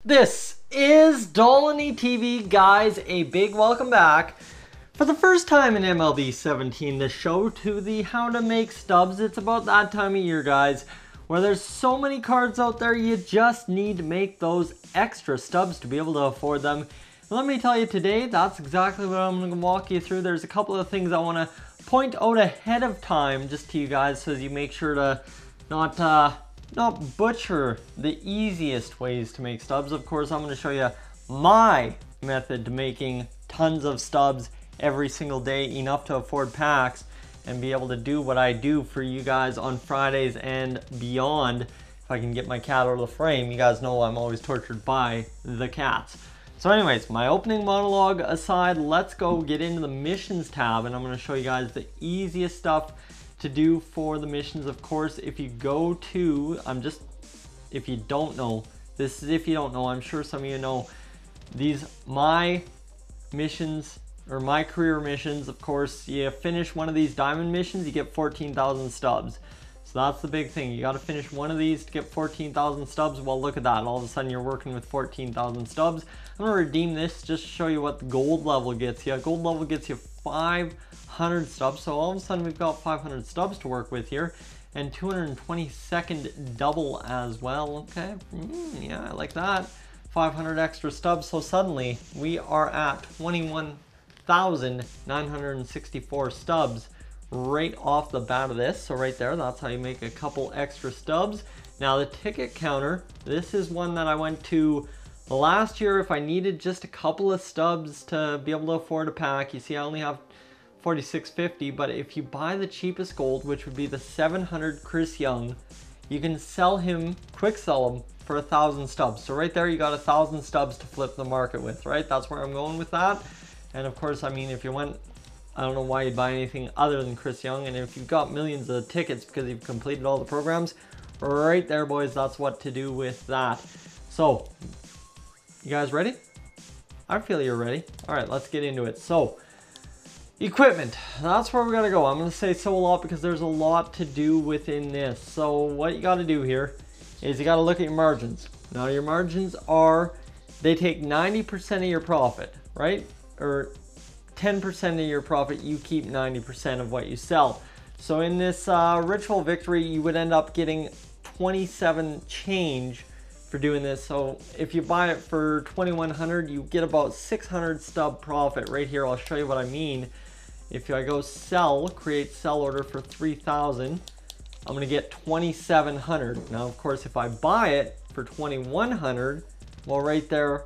This is Dolany TV, guys. A big welcome back for the first time in MLB 17, the show to the how to make stubs. It's about that time of year, guys, where there's so many cards out there, you just need to make those extra stubs to be able to afford them. And let me tell you today, that's exactly what I'm going to walk you through. There's a couple of things I want to point out ahead of time just to you guys so you make sure to not butcher the easiest ways to make stubs. Of course, I'm going to show you my method to making tons of stubs every single day, enough to afford packs and be able to do what I do for you guys on Fridays and beyond. If I can get my cat out of the frame, you guys know I'm always tortured by the cats. So anyways, my opening monologue aside, let's go get into the missions tab, and I'm going to show you guys the easiest stuff to do for the missions. Of course, if you go to, if you don't know, this is if you don't know, I'm sure some of you know, these my missions, or my career missions. Of course, you finish one of these diamond missions, you get 14,000 stubs. So that's the big thing. You got to finish one of these to get 14,000 stubs. Well, look at that. All of a sudden, you're working with 14,000 stubs. I'm going to redeem this just to show you what the gold level gets you. Gold level gets you 500 stubs. So all of a sudden, we've got 500 stubs to work with here. And 222nd double as well. Okay. Yeah, I like that. 500 extra stubs. So suddenly, we are at 21,964 stubs right off the bat of this. So right there, that's how you make a couple extra stubs. Now the ticket counter, this is one that I went to last year if I needed just a couple of stubs to be able to afford a pack. You see, I only have 46.50, but if you buy the cheapest gold, which would be the 700 Chris Young, you can sell him, quick sell him for 1,000 stubs. So right there, you got 1,000 stubs to flip the market with, right? That's where I'm going with that. And of course, I mean, if you went, I don't know why you'd buy anything other than Chris Young. And if you've got millions of tickets because you've completed all the programs, right there, boys, that's what to do with that. So, you guys ready? I feel you're ready. All right, let's get into it. So, equipment, that's where we're gonna go. I'm gonna say so a lot because there's a lot to do within this. So what you gotta do here is you gotta look at your margins. Now your margins are, they take 90% of your profit, right? Or 10% of your profit, you keep 90% of what you sell. So in this ritual victory, you would end up getting 27 change for doing this. So if you buy it for 2,100, you get about 600 stub profit right here. I'll show you what I mean. If I go sell, create sell order for 3,000, I'm gonna get 2,700. Now, of course, if I buy it for 2,100, well, right there,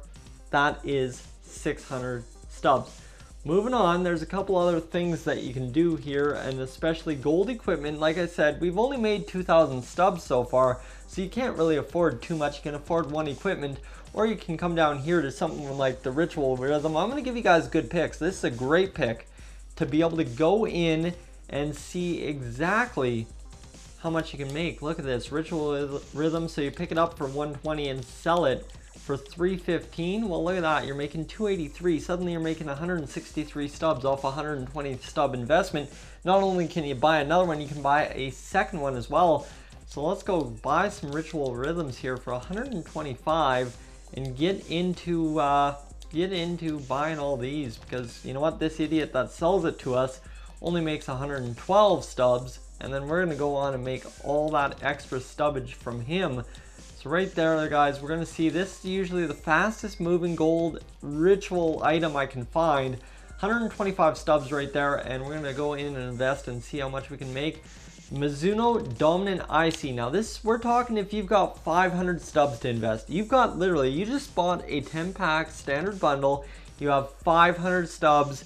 that is 600 stubs. Moving on, there's a couple other things that you can do here, and especially gold equipment. Like I said, we've only made 2,000 stubs so far, so you can't really afford too much. You can afford one equipment, or you can come down here to something like the ritual rhythm. I'm going to give you guys good picks. This is a great pick to be able to go in and see exactly how much you can make. Look at this, ritual rhythm. So you pick it up for 120 and sell it for 315. Well, look at that, you're making 283. Suddenly you're making 163 stubs off 120 stub investment. Not only can you buy another one, you can buy a second one as well. So let's go buy some ritual rhythms here for 125 and get into buying all these, because you know what, this idiot that sells it to us only makes 112 stubs, and then we're gonna go on and make all that extra stubbage from him. So right there, guys, we're gonna see this is usually the fastest moving gold ritual item I can find. 125 stubs right there, and we're gonna go in and invest and see how much we can make. Mizuno Dominant IC. Now this, we're talking if you've got 500 stubs to invest. You've got literally, you just bought a 10-pack standard bundle. You have 500 stubs.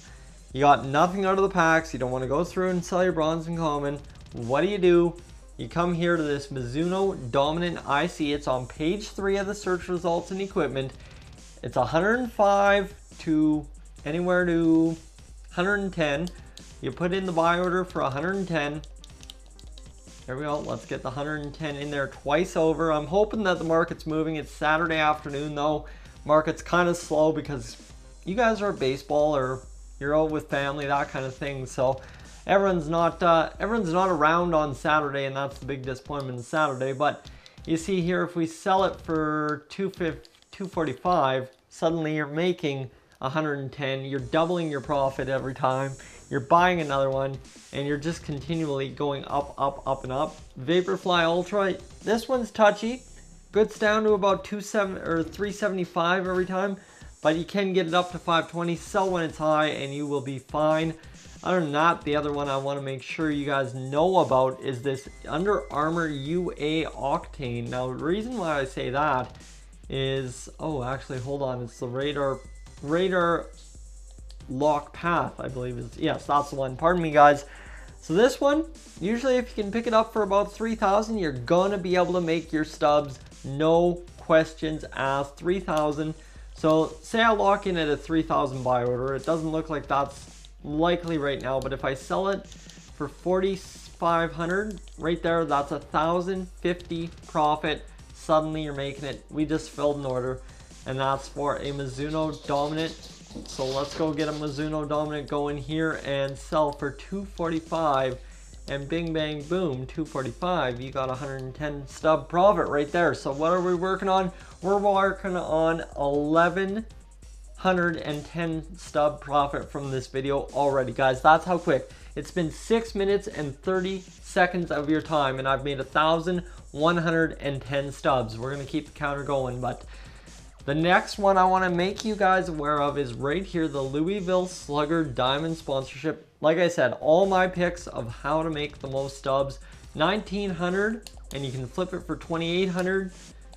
You got nothing out of the packs. You don't want to go through and sell your bronze and common. What do? You come here to this Mizuno Dominant IC. It's on page 3 of the search results and equipment. It's 105 to anywhere to 110. You put in the buy order for 110. There we go. Let's get the 110 in there twice over. I'm hoping that the market's moving. It's Saturday afternoon though. Market's kind of slow because you guys are at baseball or you're out with family, that kind of thing. So everyone's not around on Saturday, and that's the big disappointment of Saturday. But you see here, if we sell it for 250, 245, suddenly you're making 110. You're doubling your profit every time. You're buying another one, and you're just continually going up, up, up, and up. Vaporfly Ultra, this one's touchy. Gets down to about 375 every time, but you can get it up to 520. Sell when it's high, and you will be fine. Other than that, the other one I want to make sure you guys know about is this Under Armour UA Octane. Now, the reason why I say that is, oh, actually, hold on. It's the Radar Lock Path, I believe is, yes, that's the one. Pardon me, guys. So this one, usually if you can pick it up for about 3,000, you're gonna be able to make your stubs, no questions asked. 3,000. So say I lock in at a 3,000 buy order. It doesn't look like that's likely right now, but if I sell it for 4,500 right there, that's 1,050 profit. Suddenly you're making it. We just filled an order, and that's for a Mizuno Dominant. So let's go get a Mizuno Dominant going here and sell for 245, and bing bang boom, 245. You got 110 stub profit right there. So what are we working on? We're working on 1,110 stub profit from this video already, guys. That's how quick. It's been 6 minutes and 30 seconds of your time, and I've made 1,110 stubs. We're gonna keep the counter going, but the next one I want to make you guys aware of is right here, the Louisville Slugger Diamond sponsorship. Like I said, all my picks of how to make the most stubs. 1,900, and you can flip it for 2,800.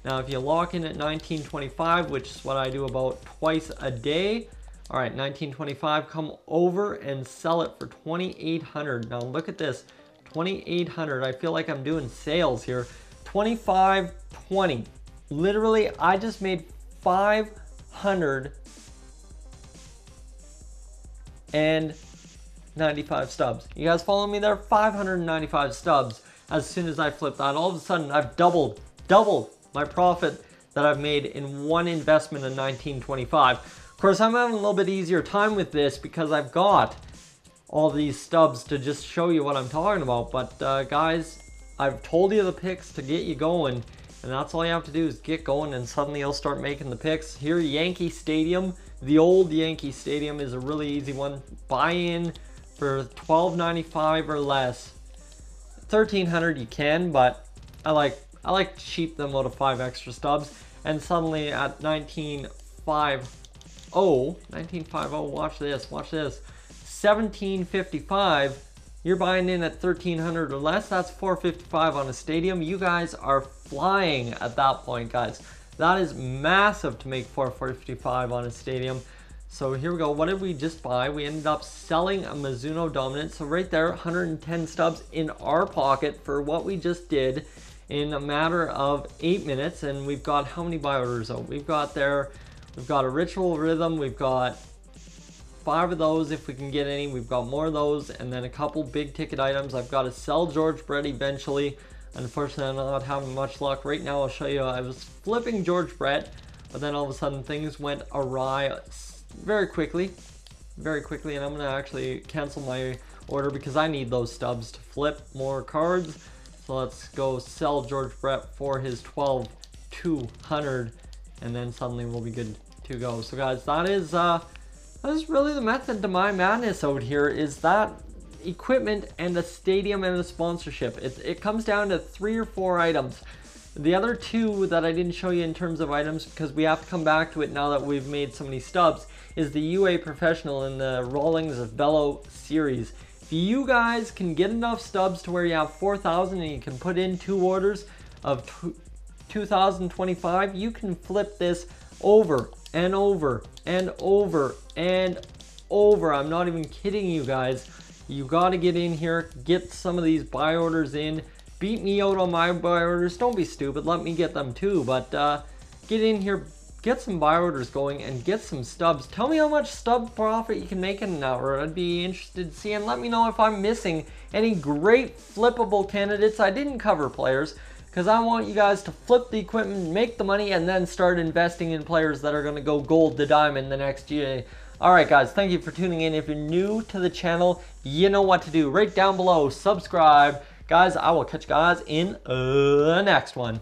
Now, if you lock in at 1925, which is what I do about twice a day. All right, 1925, come over and sell it for 2,800. Now, look at this, 2,800. I feel like I'm doing sales here. 2520. Literally, I just made 595 stubs. You guys follow me there? 595 stubs. As soon as I flip that, all of a sudden I've doubled my profit that I've made in one investment in 1925. Of course, I'm having a little bit easier time with this because I've got all these stubs to just show you what I'm talking about. But guys, I've told you the picks to get you going. And that's all you have to do is get going, and suddenly you'll start making the picks. Here, Yankee Stadium, the old Yankee Stadium is a really easy one. Buy in for $12.95 or less. 1,300 you can, but I like to cheat them out of 5 extra stubs. And suddenly at 1950, watch this, 1755. You're buying in at 1,300 or less. That's 455 on a stadium. You guys are flying at that point, guys. That is massive to make 455 on a stadium. So here we go. What did we just buy? We ended up selling a Mizuno Dominant. So right there, 110 stubs in our pocket for what we just did in a matter of 8 minutes. And we've got how many buy orders out? We've got a Ritual Rhythm. We've got 5 of those if we can get any. We've got more of those, and then a couple big ticket items. I've got to sell George Brett eventually. Unfortunately, I'm not having much luck right now. I'll show you. I was flipping George Brett, but then all of a sudden things went awry very quickly, and I'm gonna actually cancel my order because I need those stubs to flip more cards. So let's go sell George Brett for his 12,200, and then suddenly we'll be good to go. So guys, that is really the method to my madness out here, is that equipment and a stadium and a sponsorship. It comes down to 3 or 4 items. The other 2 that I didn't show you in terms of items, because we have to come back to it now that we've made so many stubs, is the UA Professional in the Rawlings Velo series. If you guys can get enough stubs to where you have 4,000 and you can put in 2 orders of 2,025, you can flip this over and over and over and over. I'm not even kidding you guys. You got to get in here, get some of these buy orders in. Beat me out on my buy orders. Don't be stupid. Let me get them too. But get in here, get some buy orders going, and get some stubs. Tell me how much stub profit you can make in an hour. I'd be interested to see, and let me know if I'm missing any great flippable candidates I didn't cover, players, because I want you guys to flip the equipment, make the money, and then start investing in players that are going to go gold to diamond the next year. Alright guys, thank you for tuning in. If you're new to the channel, you know what to do. Right down below, subscribe. Guys, I will catch you guys in the next one.